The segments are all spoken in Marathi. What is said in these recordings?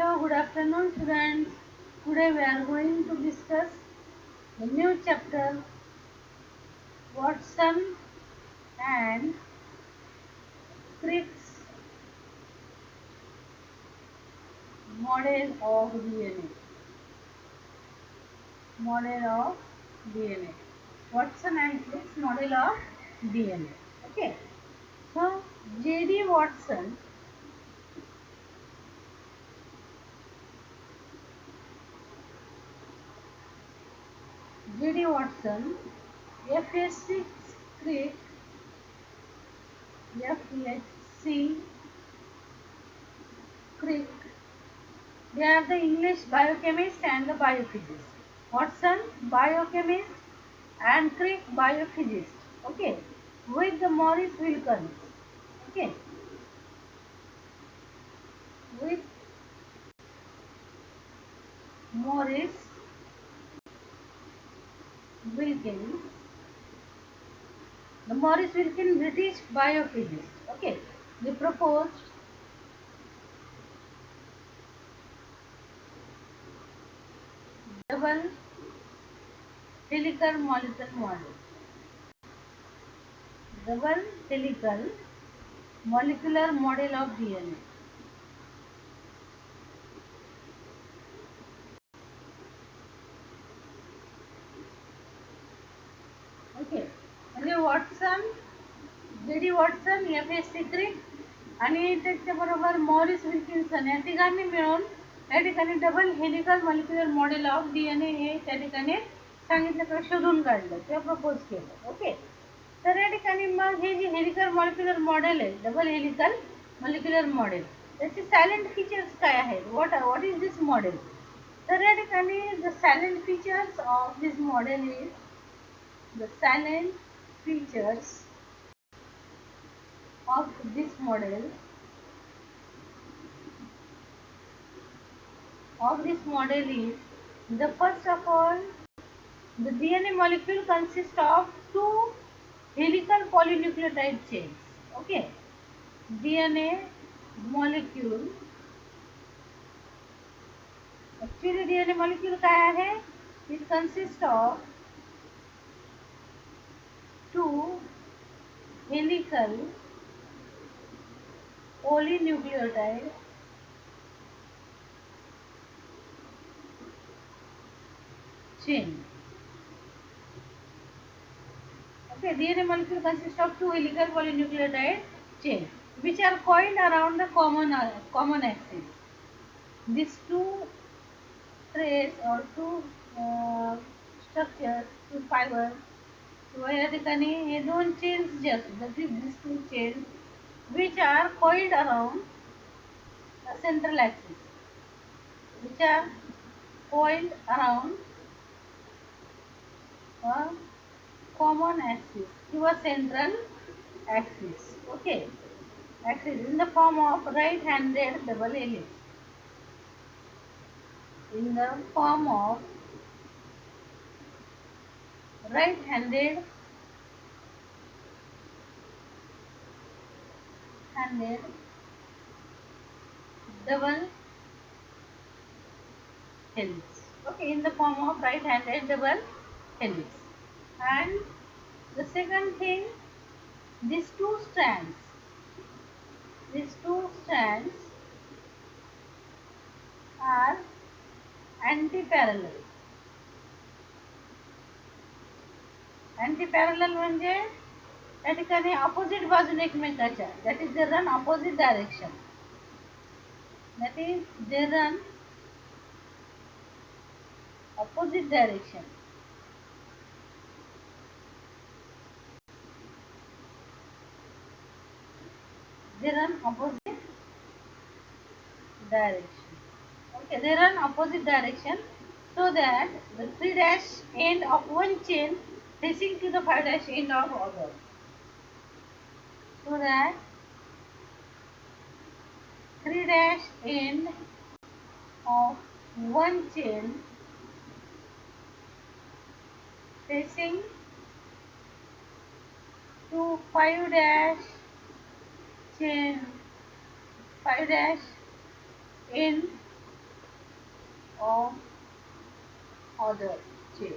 Hello, good afternoon, students. Today we are going to discuss the new chapter Watson and Crick's model of DNA. Model of DNA. Watson and Crick's model of DNA. Okay. So J.D. Watson J.D. Watson, F.S.C. Crick, F.H.C. Crick. They are the English biochemist and the biophysicist. Watson, biochemist, and Crick, biophysicist. Okay, with the Maurice Wilkins. Okay, with Maurice Wilkins. The Maurice Wilkins, British biophysicist. Okay, they proposed double helical molecular model. Double helical molecular model of DNA. Okay, म्हणजे वॉटसन J.D. Watson F.S.C. क्रिक आणि त्याच्याबरोबर मॉरिस विल्किन्सन या तिघांनी मिळून त्या ठिकाणी double helical molecular model of DNA हे त्या ठिकाणी सांगितलं किंवा शोधून काढलं किंवा प्रपोज केलं. ओके, तर या ठिकाणी मग हे जे हेलिकल मॉलिक्युलर मॉडेल आहे, डबल हेलिकल मॉलिक्युलर मॉडेल, त्याचे सायलेंट फीचर्स काय आहेत, व्हॉट इज दिस मॉडेल. तर या ठिकाणी the silent features of this model is the silent features of this model is the first of all the DNA molecule consists of two helical polynucleotide chains. Okay, DNA molecule actually DNA molecule काय आहे, it consists of two helical polynucleotide chain. Okay, DNA molecule consists of two helical polynucleotide chain which are coiled around the common axis. These two trays or two structures, two fibers, किंवा या ठिकाणी हे दोन चेन्स जे असतात, that is these two chains which are coiled around the central axis, which are coiled around a common axis किंवा central axis. Okay, axis in the form of right-handed double helix. In the form of right-handed double helix. Okay, in the form of right-handed double helix. And the second thing, these two strands, these two strands are anti-parallel. Anti-parallel म्हणजे त्या ठिकाणी ऑपोजिट बाजूने एकमेकाच्या, that is they run opposite direction. That is they run opposite direction. They run opposite direction. Okay, they run opposite direction so that the 3' end of one chain facing to the 5' end of other. So that 3' end of one chain facing to 5' chain 5' end of order चे.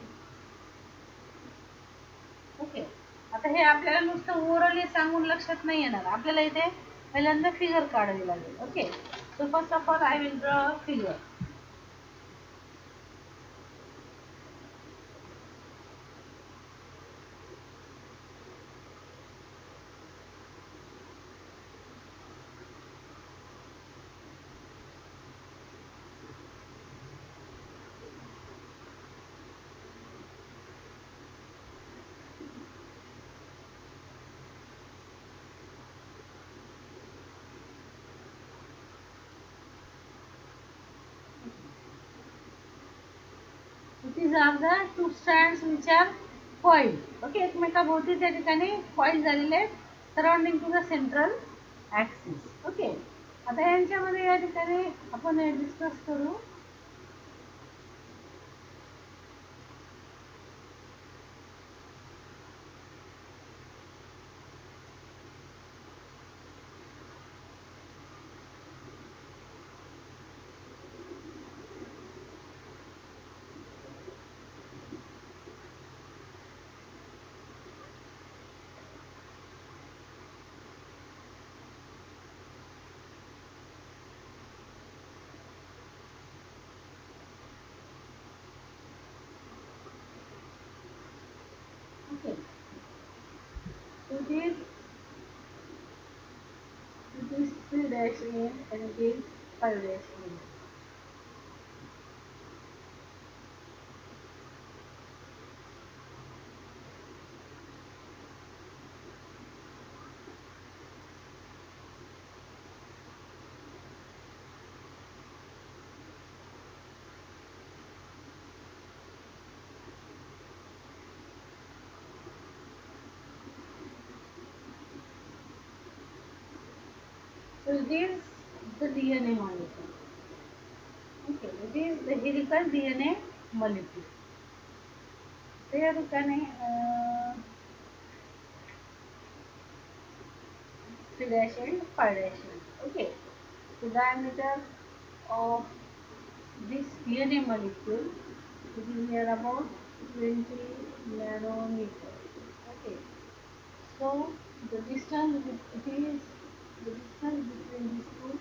ओके. आता हे आपल्याला नुसतं ओरली सांगून लक्षात नाही येणार, आपल्याला इथे पहिल्यांदा फिगर काढावी लागेल. Okay. So first of all I will draw figure. These are the two strands which are coiled. Okay. एकमेकाभोवती त्या ठिकाणी कॉईल झालेले आहेत, surrounding to the central axis. Okay. आता यांच्यामध्ये या ठिकाणी आपण डिस्कस करू. Okay. So it is 3 dash in and it is 5 dash in. So it is the DNA molecule. Okay, it is the helical DNA molecule. So या ठिकाणी 3 dash and 5 dash and. Okay. The diameter of this DNA molecule it is near about 20 nanometer. Okay. So the distance it is the distance between these two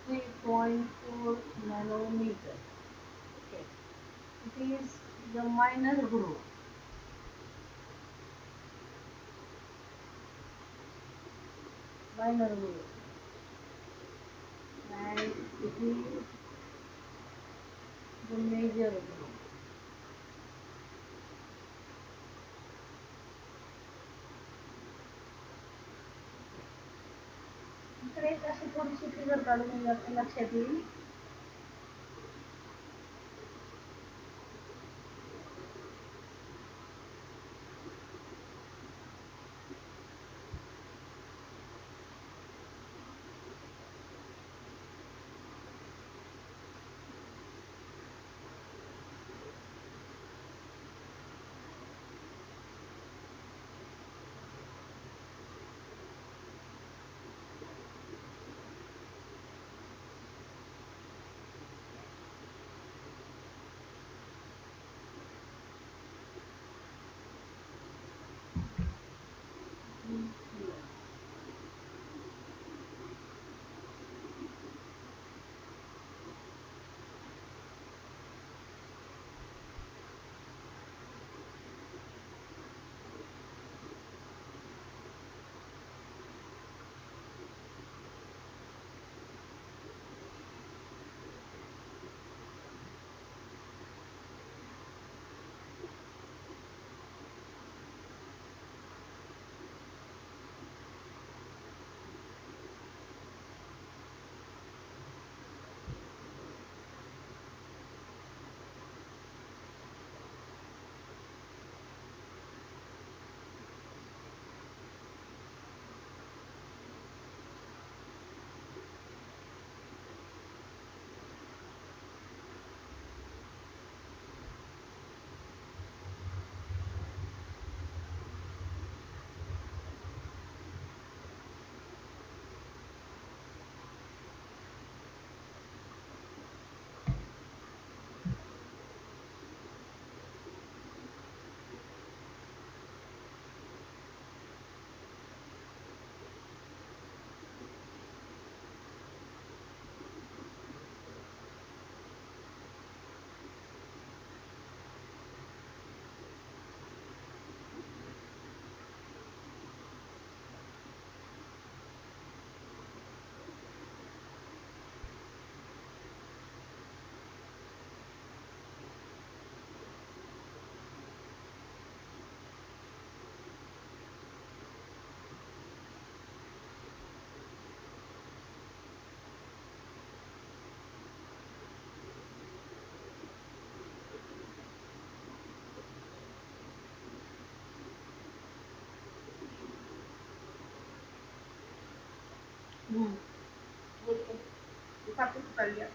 3.4 nanometer. Okay. It is the minor group. Minor group. And it is the major group. इकडे एक अशी थोडीशी फिगर काढून लक्षात येईल. हम्म, बोलतो. कापूस काढल्या.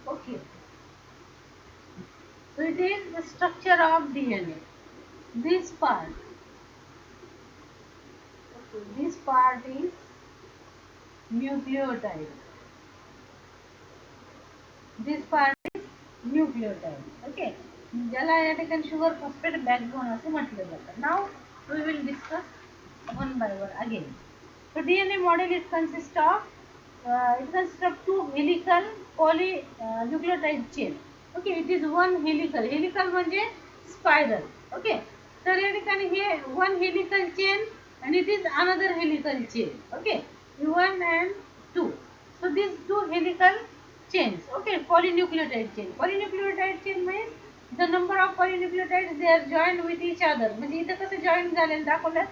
Okay, so it is the structure of DNA. This part, okay, this part is nucleotide. This part is nucleotide. Okay, ज्याला या ठिकाणी शुगर फॉस्फेट बॅकबोन असं म्हटलं जातं. Now we will discuss one by one again. So DNA model it consists of two helical polynucleotide chain. Okay, it is one helical. Helical म्हणजे spiral. Okay, तर या ठिकाणी हे one helical chain and it is another helical chain. Okay, one and two. So these two helical chains. Okay, polynucleotide chain. Polynucleotide chain means the number of polynucleotides they are joined with each other. म्हणजे इथं कसं जॉईन झालेलं दाखवलं.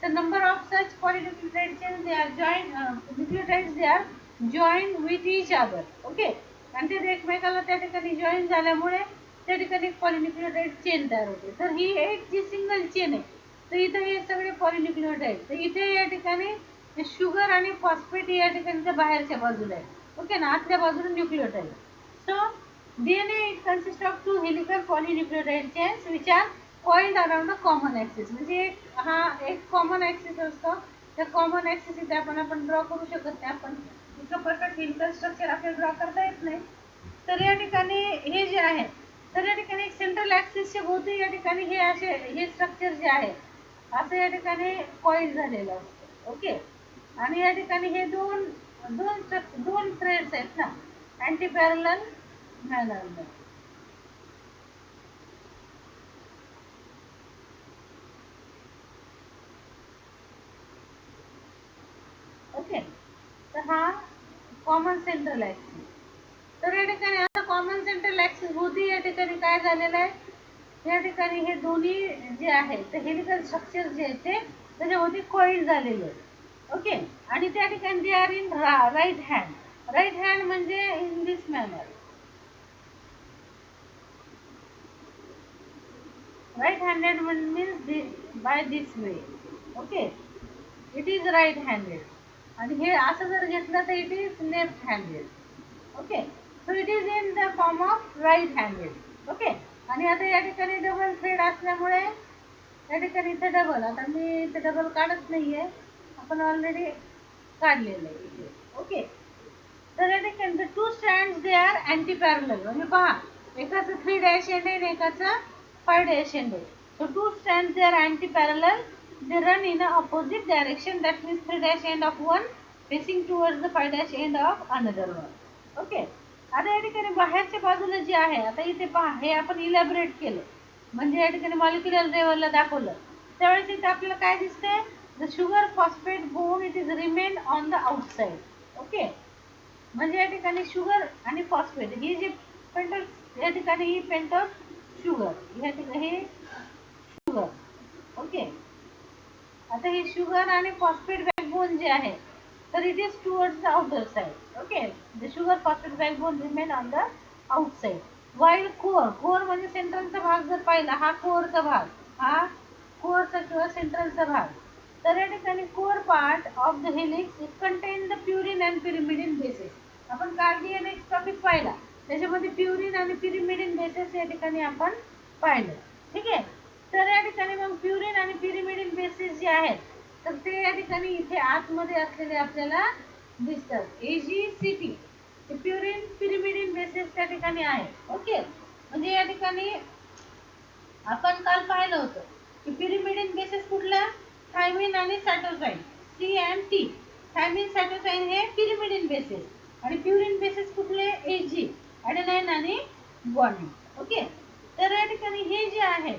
The number of such polynucleotide chains they are joined nucleotides they are joined with each other. Okay, आणि ते एकमेकाला त्या ठिकाणी जॉईन झाल्यामुळे त्या ठिकाणी पॉलिन्यूक्लियोटाइड चेन तयार होते. तर ही एक जी सिंगल चेन आहे तर इथे हे सगळे पॉलिन्यूक्लियोटाइड. तर इथे या ठिकाणी शुगर आणि फॉस्फेट या ठिकाणी बाहेरच्या बाजूला आहे. ओके ना, आतल्या बाजूला nucleotide. So DNA it consists of two helical polynucleotide chains which are coiled around a common axis. म्हणजे हा एक कॉमन ऍक्सिस असतो. त्या कॉमन ऍक्सिस इथे आपण ड्रॉ करू शकत नाही. आपण इतकं परफेक्ट हिलिकल स्ट्रक्चर आपल्याला ड्रॉ करता येत नाही. तर या ठिकाणी हे जे आहे तर या ठिकाणी सेंट्रल ऍक्सिसच्या भोवती या ठिकाणी हे स्ट्रक्चर जे आहे असं या ठिकाणी कॉईल झालेलं असतं. ओके, आणि या ठिकाणी हे दोन दोन दोन थ्रेड्स आहेत ना, अँटी पॅरलल मॅनर. ओके, तर हा कॉमन सेंट्रल ऍक्सिस. तर या ठिकाणी आता कॉमन सेंट्रल ऍक्सिस भोवती या ठिकाणी काय झालेलं आहे या ठिकाणी हे दोन्ही जे आहे ते हेलिकल स्ट्रक्चर जे आहे ते त्याच्याभोवती कॉईल झालेले आहे. ओके, आणि त्या ठिकाणी they are in right hand. Right hand म्हणजे in this manner. Right handed means by this way. Okay, it is right handed. आणि हे असं जर घेतलं तर it is left handed. Okay, so it is in the form of right handed. Okay, आणि आता या ठिकाणी डबल थ्रेड असल्यामुळे या ठिकाणी इथे डबल, आता मी इथे डबल काढत नाहीये, आपण ऑलरेडी काढलेलं आहे इथे. ओके, तर या ठिकाणी two strands they are anti parallel. म्हणजे पहा, एकाचं 3 डॅश एंड आहे एकाचं 5 डॅश एंड आहे. So two strands they are anti-parallel. They run in a opposite direction. That means 3 dash end of one facing towards the 5 dash end of another one. Okay. आता या ठिकाणी बाहेरच्या बाजूला जे आहे आता इथे पहा हे आपण इलॅबोरेट केलं म्हणजे या ठिकाणी मॉलिक्युलर लेवलला दाखवलं. त्यावेळेस इथे आपल्याला काय दिसतंय, the sugar phosphate bone it is remain on the outside. Okay, म्हणजे या ठिकाणी शुगर आणि फॉस्फेट ही जी पेंटोस या ठिकाणी ही पेंटोस शुगर या ठिकाणी हे शुगर. ओके, आता हे शुगर आणि फॉस्फेट बॅकबोन जे आहे तर it is towards the outer side. Okay, the sugar phosphate backbone remain on the outside. While core, core म्हणजे सेंट्रलचा भाग जर पाहिला, हा कोरचा भाग, हा कोरचा किंवा सेंट्रलचा भाग. तर या ठिकाणी core part of the helix it content the purine and pyrimidine bases. आपण काल डीएनए टॉपिक पाहिला त्याच्यामध्ये प्युरिन आणि पिरिमिडिन बेसेस या ठिकाणी आपण पाहिलं. ठीक आहे, तर या ठिकाणी मग प्युरिन आणि पिरिमिडिन बेसिस जे आहेत तर ते या ठिकाणी इथे आतमध्ये असलेले आपल्याला दिसतात. AgCt प्युरिन पिरिमिडिन बेसिस त्या ठिकाणी आहे. ओके, म्हणजे या ठिकाणी आपण काल पाहिलं होतं की पिरिमिडिन बेसिस कुठला, थायमिन आणि सायटोसाइन, C and T. थायमिन सायटोसाइन हे पिरिमिडिन बेसिस आणि प्युरिन बेसिस कुठले, Ag, ॲडेनाइन आणि ग्वानिन. ओके, तर या ठिकाणी हे जे आहे,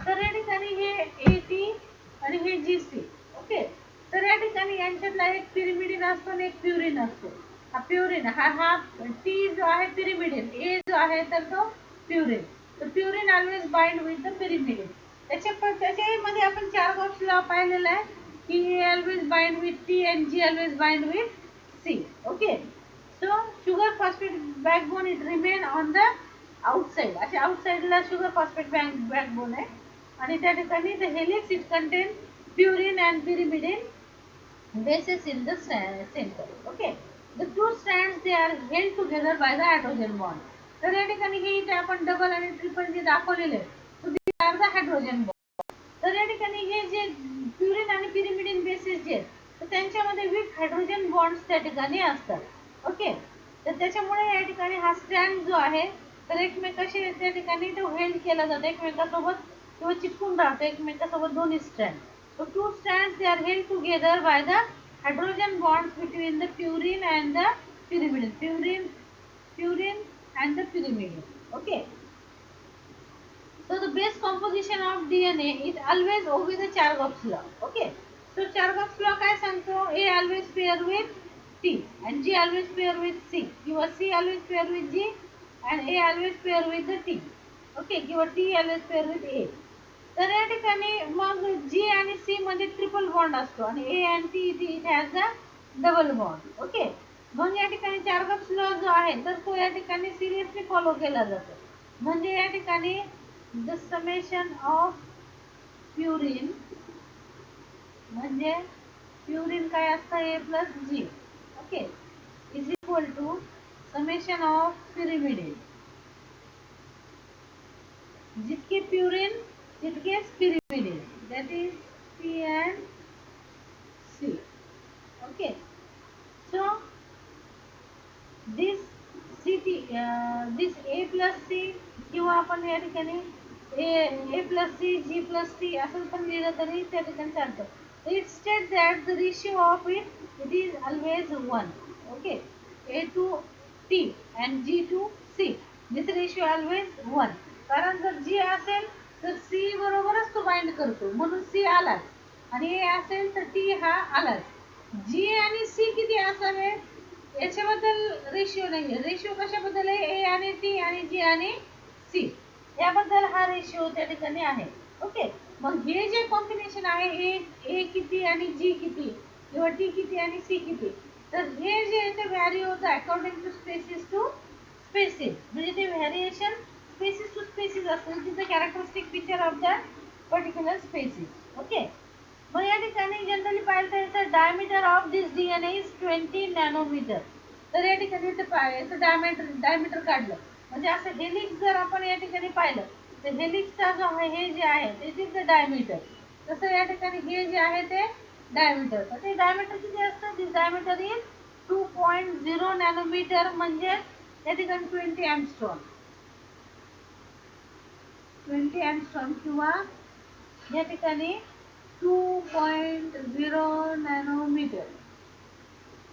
तर या ठिकाणी हे AT आणि हे GC. ओके, तर या ठिकाणी यांच्यातला एक पिरिमिडिन असतो आणि एक प्युरिन असतो. हा प्युरिन हा T जो आहे पिरिमिडिन, A जो आहे तर तो प्युरिन. तर purine always bind with the pyrimidine. त्याच्यामध्ये आपण 4 बॉक्स लॉ पाहिलेला आहे की A always bind with T and G always bind with C. Okay, so sugar phosphate backbone it remain on the outside. अशा आउटसाइडला शुगर फॉस्फेट बॅकबोन आहे आणि त्या ठिकाणी the helix it contain purine and pyrimidine bases in the center. Okay, the two strands they are held together by the hydrogen bond. तर या ठिकाणी हे इथे आपण डबल आणि ट्रिपल जे दाखवलेले तो these are the hydrogen bond. तर या ठिकाणी हे जे प्युरिन आणि पिरिमिडिन बेसिस जे तर त्यांच्यामध्ये विथ हायड्रोजन बॉन्ड्स त्या ठिकाणी असतात. ओके, तर त्याच्यामुळे या ठिकाणी हा स्ट्रँड जो आहे तर एकमेकाशी त्या ठिकाणी तो हेल्ड केला जातो, एकमेकासोबत किंवा चिटकून राहतो एकमेकासोबत दोन्ही strand. So two strands they are held together by the hydrogen bonds between the purine and the pyrimidine. Purine and the pyrimidine. Okay. So the base composition of DNA is always obey the Chargaff's law. Okay. So Chargaff's law काय सांगतो, A always pair with T and G always pair with C किंवा C always pair with G and A always pair with the T. Okay, किंवा T always pair with A. तर या ठिकाणी मग G आणि C मध्ये ट्रिपल बॉन्ड असतो आणि A आणि T इथे has the double bond. Okay, मग या ठिकाणी चार्गप्स लॉ जो आहे तर तो या ठिकाणी सिरियसली फॉलो केला जातो. म्हणजे या ठिकाणी द समेशन ऑफ प्युरिन म्हणजे प्युरिन काय असतं A plus G. Okay, is equal to summation of pyrimidine. जितके प्युरिन तितकेच pyrimidine, that is P and C. Okay, so this this A plus C किंवा आपण या ठिकाणी A plus C G plus T असं पण लिहिलं तरी त्या ठिकाणी चालतं. It states that the ratio of it is always 1. Okay, A to T and G to C, this ratio always 1. कारण जर G असेल तर C बरोबरच तो बाइंड करतो म्हणून C आलाच आणि A असेल तर T हा आलाच. G आणि C किती असावे याच्याबद्दल रेशिओ नाहीये. रेशिओ कशाबद्दल आहे, A आणि T आणि G आणि C याबद्दल हा रेशिओ त्या ठिकाणी आहे. ओके, मग हे जे कॉम्बिनेशन आहे A किती आणि G किती किंवा T किती आणि C किती, तर हे जे ते व्हॅरी होतं according to species to species. म्हणजे ते व्हॅरिएशन स्पेसिस टू स्पेसिस असतं. It is the characteristic feature of the particular species. Okay, मग या ठिकाणी जनरली पाहिलं तर diameter of this DNA is 20 nanometre. तर या ठिकाणी याचं डायमीटर काढलं म्हणजे असं हेलिक्स जर आपण या ठिकाणी पाहिलं तर हेलिक्सचा जो आहे हे जे आहे ते इज द डायमीटर. तसं या ठिकाणी हे जे आहे ते डायमीटर. तर ते डायमीटर किती असतं, दिस डायमीटर इज 2.0 नॅनोमीटर म्हणजे या ठिकाणी 20 एंगस्ट्रॉम. 20 एंगस्ट्रॉम किंवा या ठिकाणी 2.0 nanometre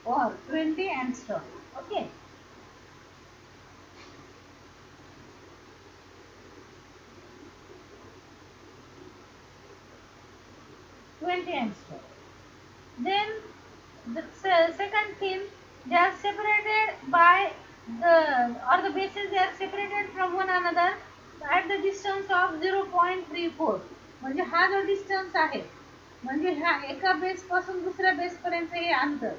or 20 angstrom. Okay, 20 angstrom. Then the second thing, they are separated by the or the bases they are separated from one another at the distance of 0.34. म्हणजे हा जो डिस्टन्स आहे म्हणजे ह्या एका बेस पासून दुसऱ्या बेस पर्यंत हे अंतर.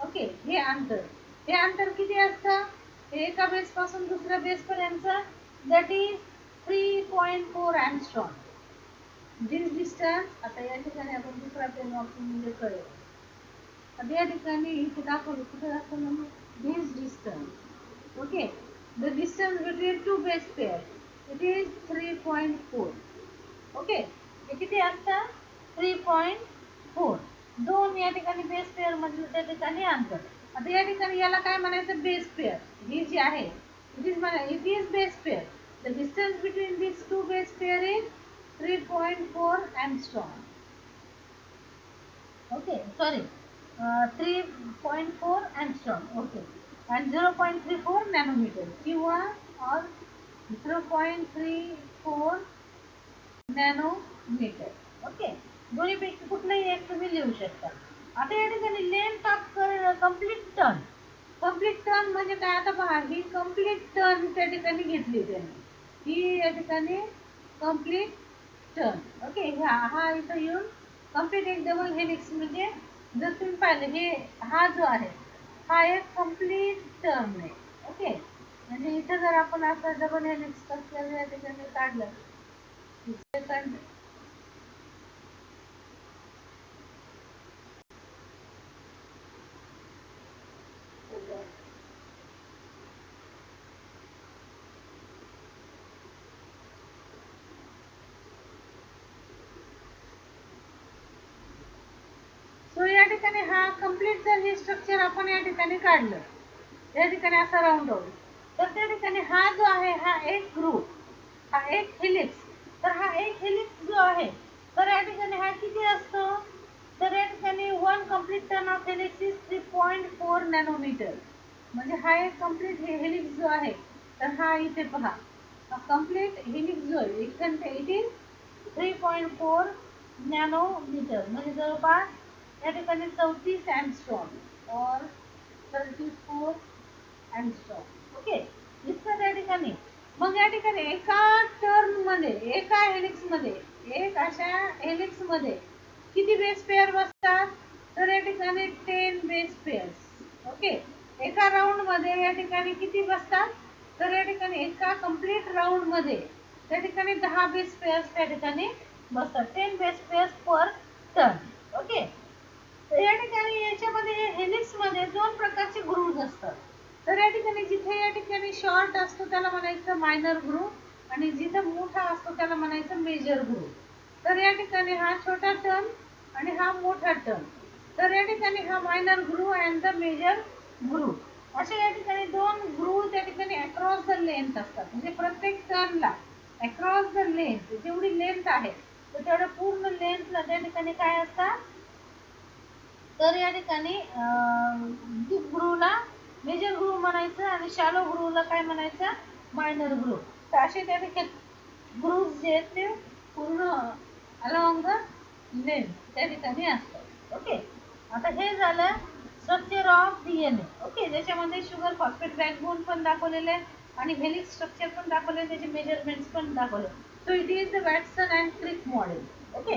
ओके, हे अंतर किती असतं, हे एका बेस पासून दुसऱ्या बेस पर्यंत that is 3.4 angstrom. This distance आता या ठिकाणी आपण दुसरा पेन वापरून म्हणजे कळेल. आता या ठिकाणी इथे दाखवलं, कुठे दाखवलं मग, this distance. Okay, the distance between two base pair it is 3.4. Okay, हे किती असतं 3.4. 4 दोन या ठिकाणी बेस पेअर मधलं त्या ठिकाणी अंतर. आता या ठिकाणी याला काय म्हणायचं, बेस पेअर. ही जी आहे it is base pair. The distance between this two base pair is 3.4 angstrom. Okay sorry 3.4 angstrom. Okay and 0.34 nanometre किंवा और 0.34 नॅनोमीटर. ओके, दोन्हीपैकी कुठलंही एक तुम्ही लिहू शकता. आता या ठिकाणी length of complete turn. Complete turn म्हणजे काय, आता पहा ही कम्प्लीट टर्न त्या ठिकाणी घेतली त्यांनी. ही या ठिकाणी कम्प्लीट टर्न. ओके, हा इथं येऊन कम्प्लीट एक डबल हेलिक्स म्हणजे जर तुम्ही पाहिलं हे हा जो आहे हा एक कम्प्लीट टर्न आहे. ओके, म्हणजे इथं जर आपण असं डबल हेलिक्स स्ट्रक्चर या ठिकाणी काढलं सेकंड. सो या ठिकाणी हा कम्प्लीट जर हे स्ट्रक्चर आपण या ठिकाणी काढलं या ठिकाणी असा राऊंड होईल, तर त्या ठिकाणी हा जो आहे हा एक ग्रुप, हा एक हेलिक्स. तर हा एक हेलिक्स जो आहे तर या ठिकाणी हा किती असतो, तर या ठिकाणी one complete turn off helix is 3.4 nanometre. म्हणजे हा एक कम्प्लीट हेलिक्स जो आहे तर हा इथे पहा कम्प्लीट हेलिक्स जो आहे इट इज 3.4 नॅनोमीटर म्हणजे जवळपास या ठिकाणी 34 एंगस्ट्रॉम और 34 एंगस्ट्रॉम. ओके, इतकं त्या ठिकाणी. मग या ठिकाणी एका टर्न मध्ये एका हेलिक्स मध्ये एक अशा हेलिक्स मध्ये किती बेस पेअर बसतात, तर या ठिकाणी 10 बेस पेअर्स. ओके, एका राऊंड मध्ये या ठिकाणी किती बसतात, तर या ठिकाणी एका कंप्लीट राऊंड मध्ये त्या ठिकाणी 10 बेस पेअर्स त्या ठिकाणी बसतात. 10 बेस पेअर्स पर टर्न. ओके, तर या ठिकाणी याच्यामध्ये हेलिक्स मध्ये दोन प्रकारचे ग्रूव्ज असतात. तर या ठिकाणी जिथे या ठिकाणी शॉर्ट असतो त्याला म्हणायचं मायनर ग्रूव्ह आणि जिथे मोठा असतो त्याला म्हणायचं मेजर ग्रूव्ह. तर या ठिकाणी हा छोटा टर्न आणि हा मोठा टर्न. तर या ठिकाणी हा minor groove and the major groove अशा या ठिकाणी दोन ग्रूव्ह त्या ठिकाणी अक्रॉस द लेंथ असतात. म्हणजे प्रत्येक टर्नला अक्रॉस द लेंथ जेवढी लेंथ आहे तर तेवढ्या पूर्ण लेंथला त्या ठिकाणी काय असतात, तर या ठिकाणी डीप ग्रूव्हला मेजर ग्रूव्ह म्हणायचं आणि शॅलो ग्रूव्हला काय म्हणायचं, मायनर ग्रूव्ह. तर असे त्या ठिकाणी ग्रूव्ह जे आहेत ते पूर्ण अलॉंग द लेंथ त्या ठिकाणी असतात. ओके, आता हे झालं स्ट्रक्चर ऑफ डीएनए. ओके, ज्याच्यामध्ये शुगर फॉस्फेट बॅकबोन पण दाखवलेलं आहे आणि हेलिक्स स्ट्रक्चर पण दाखवले, त्याचे मेजरमेंट्स पण दाखवले. So it is the Watson and Crick model. Okay,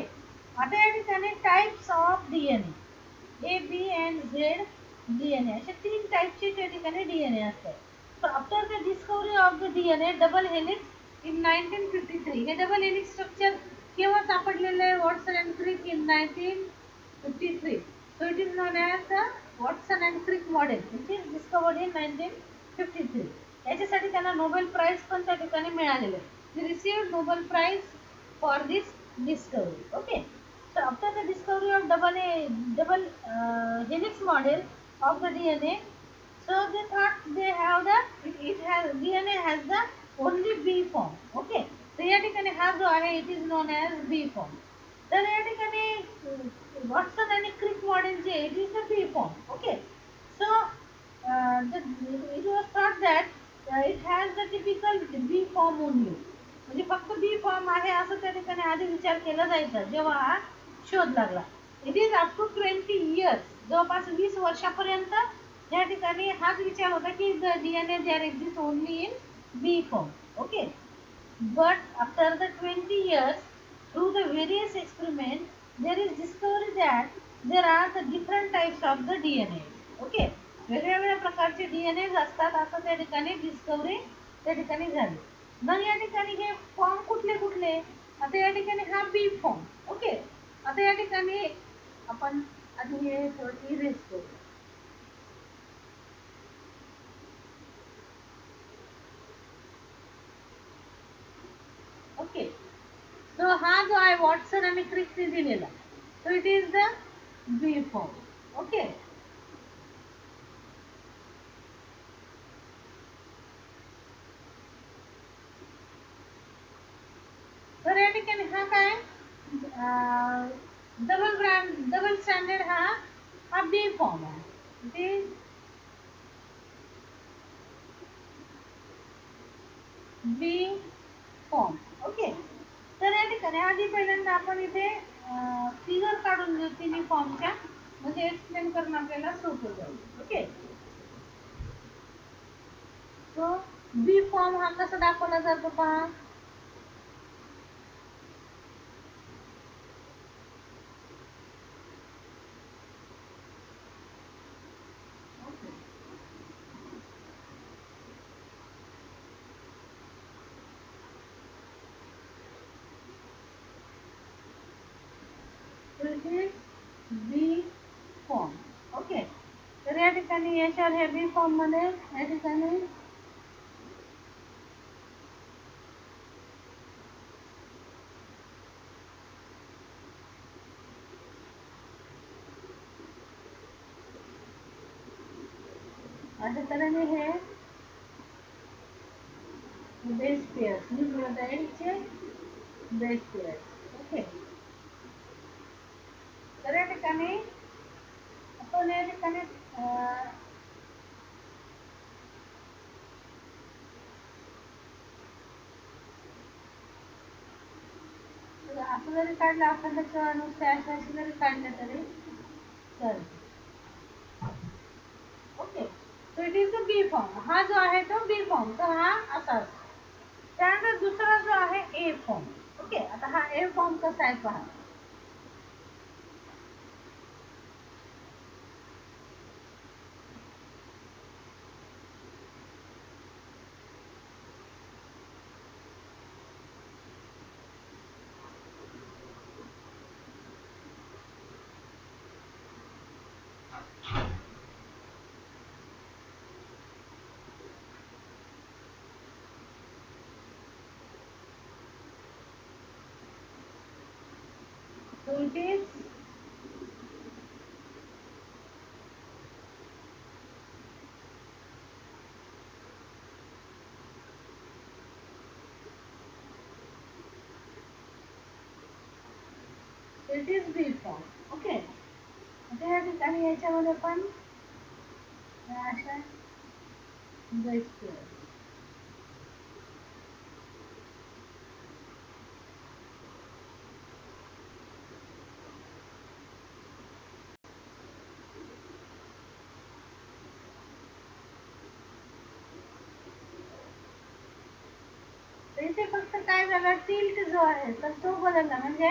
आता या ठिकाणी types of DNA A B and Z DNA असे तीन टाइपचे त्या ठिकाणी डीएनए असतात. So after the discovery of the DNA double helix in 1953, हे डबल हेलिक्स स्ट्रक्चर केव्हा सापडलेलं आहे, Watson and Crick in 1953. So it is known as the Watson and Crick model which is discovered in 1953. याच्यासाठी त्यांना नोबेल प्राइज पण त्या ठिकाणी मिळालेलं आहे. They received Nobel prize for this discovery. Okay, so after the discovery of double helix model of the DNA, so they thought they have the it has DNA has the only B form. Okay, so या ठिकाणी हा जो आहे it is known as B form. तर या ठिकाणी वॉटसन आणि क्रिक मॉडेल जे it is the B form. Okay, so it was thought that it has the typical B form only. म्हणजे फक्त बी फॉर्म आहे असं त्या ठिकाणी आधी विचार केला जायचा जेव्हा हा शोध लागला. It is up to 20 years, जवळपास 20 वर्षापर्यंत या ठिकाणी हाच विचार होता की the DNA there exist only in B form. Okay, but after the 20 years through the various experiments there is discovery that there are the different types of the DNA. Okay, वेगवेगळ्या प्रकारचे डीएनए असतात असं त्या ठिकाणी डिस्कवरी त्या ठिकाणी झाली. मग या ठिकाणी हे फॉर्म कुठले कुठले, आता या ठिकाणी हा बी फॉर्म. ओके, आता या ठिकाणी आपण आधी हे थोडी इरेज करू. ओके, सो हा जो आहे वॉटसन आणि क्रिकने दिलेला So it is the B form. Okay. तर या ठिकाणी हा काय डबल स्टँडर्ड हा बी फॉर्म आहे. It be form. ओके. तर या ठिकाणी आधी पहिल्यांदा आपण इथे फिगर काढून घेऊ तिन्ही फॉर्मच्या, म्हणजे एक्सप्लेन करणं आपल्याला सोपं जाईल. ओके. सो बी फॉर्म हा कसा दाखवला जातो पहा. It is B form. Okay. तर या ठिकाणी याच्यावर हे बी फॉर्म मध्ये या ठिकाणी अशा तऱ्हेने हे बेस पेअर्स न्यूक्लियोटाइडचे बेस पेअर्स. ओके. तर या ठिकाणी आपण या ठिकाणी असं जरी काढलं आपण त्याचं नुसते असे जरी काढले तरी चालते. Okay. So it is the B form. हा जो आहे तो बी फॉर्म. तर हा असा असतो. त्यानंतर दुसरा जो आहे ए फॉर्म. ओके. आता हा ए फॉर्म कसा आहे पहा. So it is B form. Okay. आता या ठिकाणी याच्यामध्ये पण अशा बेस पेअर. इथे फक्त काय झालं, टिल्ट जो आहे तर तो बदलला, म्हणजे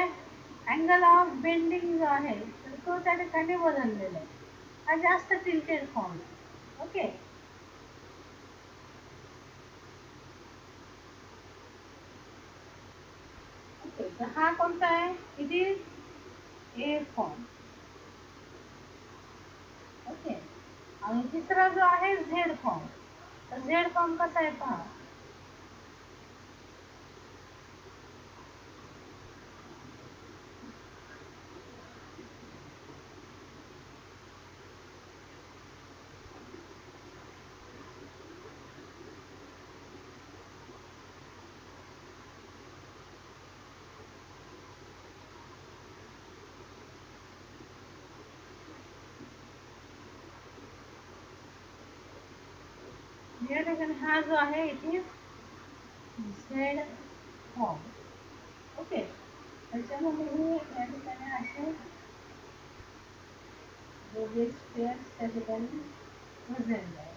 अँगल ऑफ बेंडिंग जो आहे तर तो त्या ठिकाणी बदललेला आहे. हा जास्त टिल्टेड फॉर्म. ओके. ओके. तर हा कोणता आहे. It is a form. Okay. आणि तिसरा जो आहे झेड फॉर्म. तर झेड फॉर्म कसा आहे पहा. या ठिकाणी हा जो आहे it is Z form. Okay. त्याच्यामध्ये हे या ठिकाणी असे दोघे स्पेअर्स त्या ठिकाणी प्रेझेंट आहे.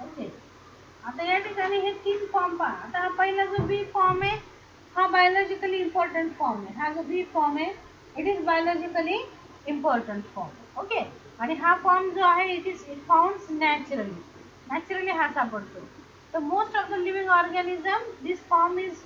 ओके. आता या ठिकाणी हे तीन फॉर्म पहा. आता हा पहिला जो बी फॉर्म आहे हा बायोलॉजिकली इम्पॉर्टंट फॉर्म आहे. हा जो बी फॉर्म आहे it is biologically important form. Okay. आणि हा फॉर्म जो आहे इट फाउंड्स नॅचरली हा सापडतो. तर most of the living organism this form is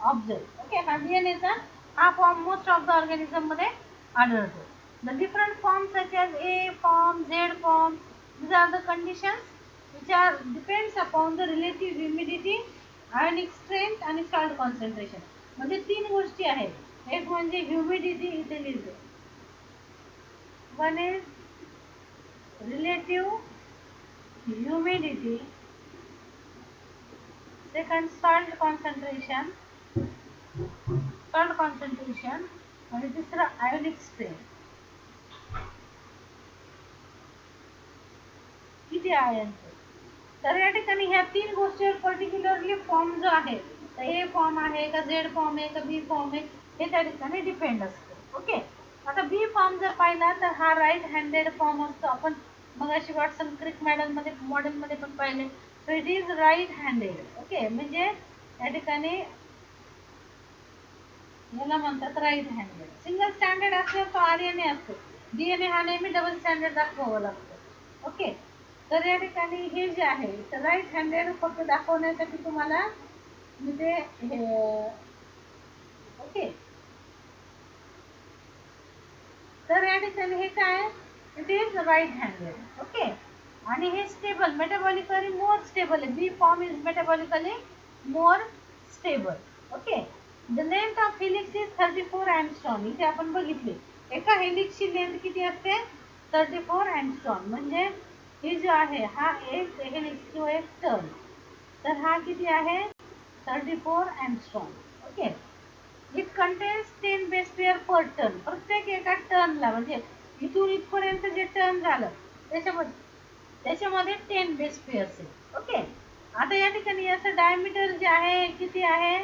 observe. Okay. हा डीएनएचा हा form most of the organism मध्ये आढळतो. The different form such as a form, Z form, these are the conditions which are depends upon the relative humidity, ionic strength आणि salt concentration. म्हणजे तीन गोष्टी आहेत. एक म्हणजे ह्युमिडिटी, इथे लिहितो. One is relative humidity, second salt concentration आणि तिसरं आयोनिक स्ट्रेंथ. किती आयन. तर या ठिकाणी ह्या तीन गोष्टीवर पर्टिक्युलरली फॉर्म जो आहे, तर ए फॉर्म आहे का झेड फॉर्म आहे का बी फॉर्म आहे हे त्या ठिकाणी डिपेंड असतं. ओके. आता बी फॉर्म जर पाहिला तर हा राईट हँडेड फॉर्म असतो. आपण मगाशी वॉटसन क्रिक मॉडेलमध्ये पण पाहिले. तर it is right handed. Okay. म्हणजे या ठिकाणी याला म्हणतात राईट हँडेड. सिंगल स्टँडर्ड असल्यावर तो आरएनए असतो. डीएनए हा नेहमी डबल स्टँडर्ड दाखवावा लागतो. ओके. तर या ठिकाणी हे जे आहे तर राईट हँडेड फक्त दाखवण्यासाठी तुम्हाला मी ते हे ओके. तर या ठिकाणी हे काय it is right handed. Okay. आणि हे स्टेबल, मेटाबॉलिकली मोर स्टेबल आहे. B form is metabolically more stable. Okay. The length of helix is 34 angstrom. इथे आपण बघितले एका हेलिक्सची लेंथ किती असते 34 अँगस्ट्रॉम. म्हणजे ही जो आहे हा एक हेलिक्स किंवा एक टर्न, तर हा किती आहे 34 angstrom. Okay. It contains 10 base pair per turn. प्रत्येक एका टर्नला म्हणजे इथून इथपर्यंत जे टर्न झालं त्याच्यामध्ये 10 बेस पेअर्स आहे. ओके. आता या ठिकाणी याचं डायमीटर जे आहे किती आहे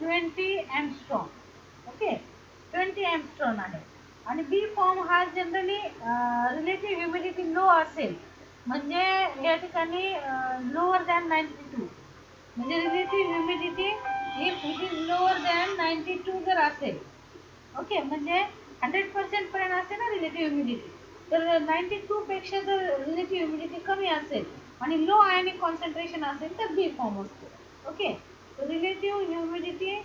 20 अँगस्ट्रॉम. ओके. 20 अँगस्ट्रॉम आहे. आणि बी फॉर्म हा जनरली रिलेटिव्ह ह्युमिडिटी लो असेल, म्हणजे या ठिकाणी लोअर दॅन 92, म्हणजे relative humidity if it is lower than 92 जर असेल. ओके. म्हणजे 100% पर्यंत असेल ना रिलेटिव्ह ह्युमिडिटी, तर 92 पेक्षा जर रिलेटिव्ह ह्युमिडिटी कमी असेल आणि लो आयनिक कॉन्सन्ट्रेशन असेल तर बी फॉर्म असतो. Okay. Relative humidity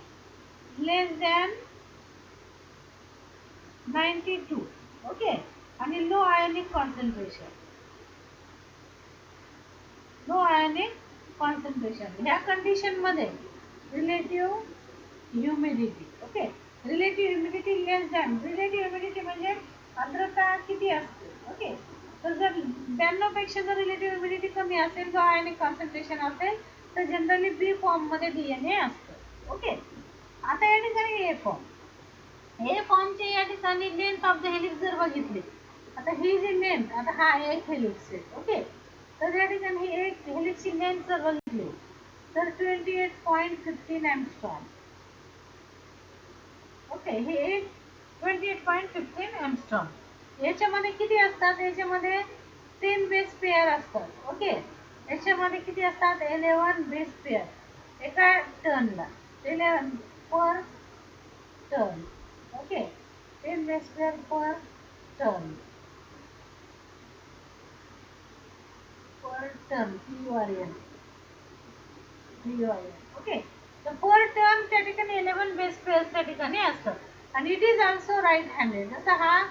less than 92. Okay. आणि लो आयनिक कॉन्सन्ट्रेशन ह्या कंडिशन मध्ये relative humidity. Okay. Relative humidity less than, relative humidity म्हणजे आर्द्रता किती असते. ओके. तर जर 92 पेक्षा जर रिलेटिव्ह ह्युमिडिटी कमी असेल, जो आयनिक कॉन्सन्ट्रेशन असेल, तर जनरली बी फॉर्म मध्ये डीएनए असतो. ओके. आता या ठिकाणी ए फॉर्म, ए फॉर्मचे या ठिकाणी लेंथ ऑफ द हेलिक्स जर बघितली, आता ही जी लेंथ, आता हा एक हेलिक्स आहे. ओके. तर या ठिकाणी ही एक हेलिक्सची लेंथ जर बघितली तर 28.15 अँगस्ट्रॉम. ओके. हे एक 28.15 अँगस्ट्रॉम. याच्यामध्ये किती असतात, याच्यामध्ये 10 बेस पेअर असतात. ओके. याच्यामध्ये किती असतात 11 बेस पेअर एका टर्नला, 11 पर turn. Okay. 10 base pair per turn, PURN. Okay. तर पर टर्न त्या ठिकाणी 11 बेस पेअर्स त्या ठिकाणी असतात. आणि it is also right handed. जसा हा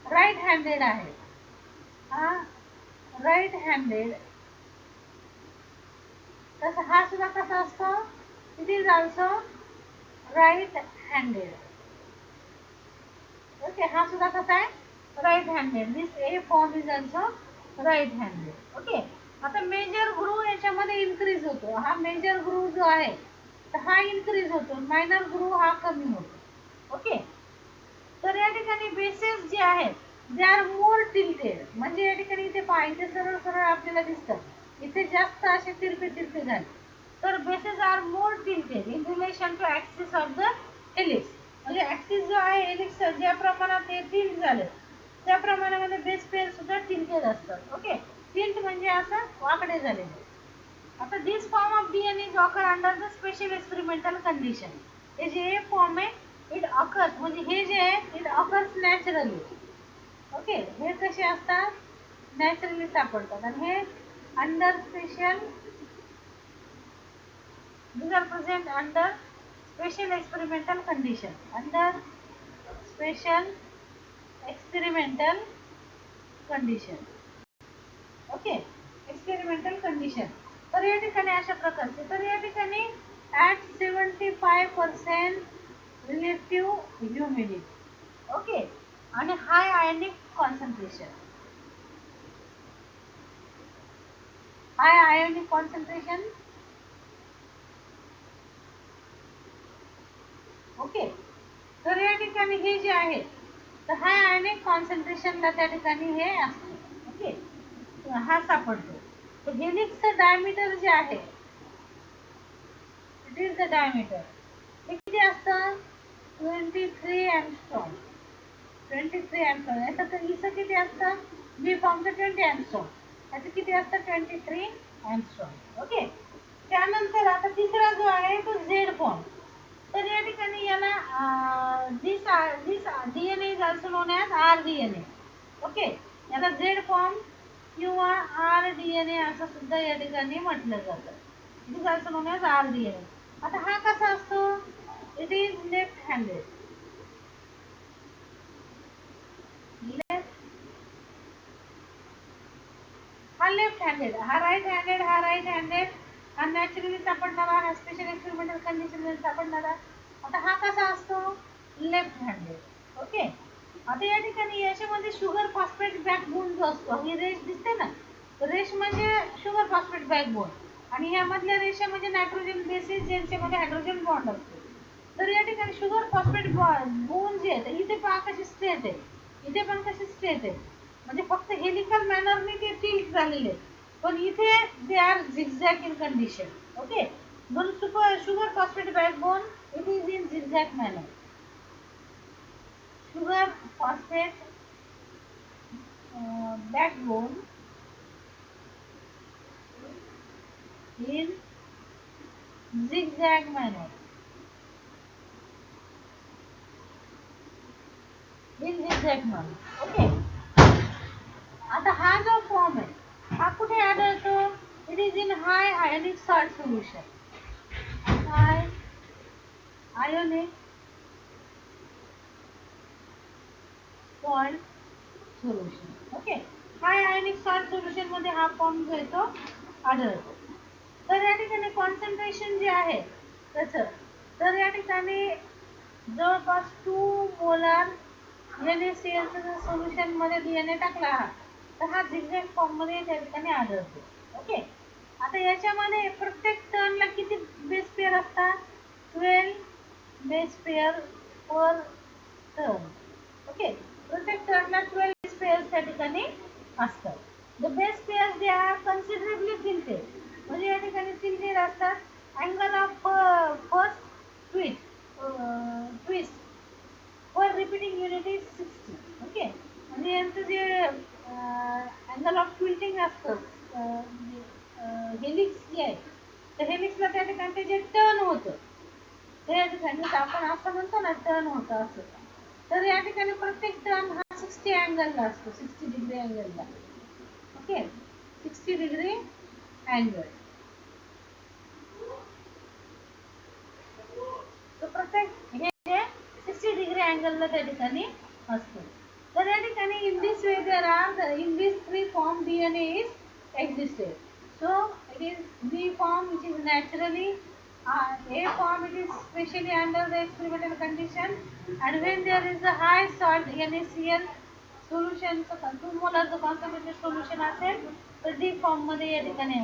राईट हँडेड आहे, हा राईट हँडेड, तसा हा सुद्धा कसा असतो it is also right handed. Okay. हा सुद्धा कसा आहे right handed. This A form is also right handed. Okay. आता मेजर ग्रू याच्यामध्ये इन्क्रीज होतो. हा मेजर ग्रू जो आहे तर हा इन्क्रीज होतो, मायनर ग्रू हा कमी होतो. ओके. तर या ठिकाणी बेसेस जे आहेत दे आर मोर टिल्टेड. म्हणजे या ठिकाणी इथे पहा, इथे सरळ सरळ आपल्याला दिसतं, इथे जास्त असे तिरपे तिरपे झाले. तर bases are more tilted in relation to axis of the helix. म्हणजे ऍक्सिस जो आहे हेलिक्स ज्या प्रमाणात ते टिल्ट झाले त्या प्रमाणामध्ये बेस पेअर सुद्धा टिल्टेड असतात. ओके. टिल्ट म्हणजे असं वाकडे झालेले. आता this form of DNA is occur under the special experimental condition. हे जे ए फॉर्म आहे इट अकर्स, म्हणजे हे जे आहे इट अकर्स नॅचरली. ओके, हे कसे असतात, नॅचरली सापडतात. आणि हे under special, these are present under special experimental condition, under special experimental condition. Okay, experimental condition. तर या ठिकाणी अशा प्रकारचे, तर या ठिकाणी ॲट 75% रिलेटिव्ह ह्युमिडिटी. ओके, आणि हाय आयनिक कॉन्सन्ट्रेशन, हाय आयोनिक कॉन्सन्ट्रेशन. ओके, तर या ठिकाणी हे जे आहे, तर हाय आयोनिक कॉन्सन्ट्रेशनला त्या ठिकाणी हे असतं. ओके, हा सापडतो. तर हेलिक्सचं डायमीटर जे आहे, इट इज द डायमीटर, हे किती असतं, 23 एंगस्ट्रॉम. 23 एंगस्ट्रॉम. याचं तर हिचं किती असतं, बी फॉर्मचं 20 एंगस्ट्रॉम, याचं किती असतं, 23 एंगस्ट्रॉम. ओके, त्यानंतर आता तिसरा जो आहे तो झेड फॉर्म. तर या ठिकाणी याला this DNA is also known as RDNA. Okay, याला झेड फॉर्म किंवा RDNA असं सुद्धा या ठिकाणी म्हटलं जातं. It is also known as RDNA. आता हा कसा असतो, इट इज लेफ्ट हँडेड. हा लेफ्ट हँडेड, हा राईट हँडेड, हा राईट हँडेड, हा नॅचरली सापडणारा, हा स्पेशल एक्सपेरिमेंटल कंडिशन सापडणारा. आता हा कसा असतो, लेफ्ट हँडेड. ओके, आता या ठिकाणी याच्यामध्ये शुगर फॉस्फेट बॅकबोन जो असतो, ही रेष दिसते ना, रेष म्हणजे शुगर फॉस्फेट बॅकबोन, आणि ह्यामधल्या रेषा म्हणजे नायट्रोजन बेसिस ज्यांच्यामध्ये हायड्रोजन बॉन्ड असतो. तर या ठिकाणी शुगर फॉस्फेट बोन जे आहे, इथे पहा कशी स्ट्रेट आहे, इथे पण कशी स्ट्रेट आहे, म्हणजे फक्त हेलिकल मॅनरने ते टिल्ट झालेले, पण इथे they are zigzag in condition. Okay, म्हणून sugar phosphate backbone it is in zigzag manner. शुगर फॉस्फेट backbone in zigzag manner. In zigzag manner. Okay, आता हा जो फॉर्म आहे हा कुठे आढळतो, it is in high ionic salt solution. High ionic salt solution. Okay, high ionic salt solution मध्ये हा फॉर्म जो आहे तो आढळतो. तर या ठिकाणी कॉन्सन्ट्रेशन जे आहे त्याचं, तर या ठिकाणी जवळपास 2 मोलार NaClचं जर सोल्युशनमध्ये DNA टाकला हा, तर हा झिगझॅग फॉर्ममध्ये त्या ठिकाणी आढळतो. ओके, आता याच्यामध्ये प्रत्येक टर्नला किती बेस पेअर असतात, 12 base pair per turn. Okay, प्रत्येक टर्नला 12 बेस पेअर्स त्या ठिकाणी असतात. The base pairs they are considerably tilted, म्हणजे या ठिकाणी टिल्टेड असतात. Angle of first twist per repeating unit is 60. Okay, म्हणजे यांचं जे अँगल ऑफ ट्विल्टिंग असतं, हेलिक्स जे आहे, तर हेलिक्सला त्या ठिकाणी ते जे टर्न होतं, ते या ठिकाणी आपण असं म्हणतो ना, टर्न होतं असं, तर या ठिकाणी प्रत्येक टर्न हा 60 अँगलला असतो, 60 डिग्री अँगलला. Okay, 60 degree angle. तर प्रत्येक हे जे 60 डिग्री अँगलला त्या ठिकाणी असतो. तर या ठिकाणी in this way there are in this 3 form DNA is existed. So it is B form which is naturally, A form it is specially under the experimental condition, and when there is a high salt NaCl solution, 2 molar जो concentrated solution असेल, तर D form मध्ये या ठिकाणी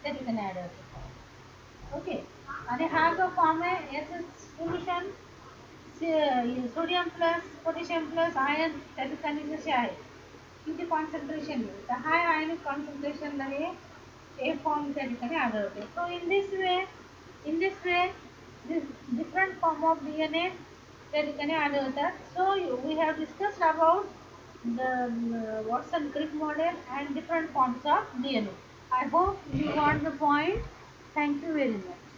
त्या ठिकाणी आढळतो. ओके, आणि हा जो फॉर्म आहे याचं solution sodium plus potassium plus iron त्या ठिकाणी जसे आहे, किती कॉन्सन्ट्रेशन आहे, तर हाय आयनिक कॉन्सन्ट्रेशनला हे ए फॉर्म त्या ठिकाणी आढळते. So in this way different form of DNA त्या ठिकाणी आढळतात. So we have discussed about the Watson Crick model and different forms of DNA. I hope you got the point. Thank you very much.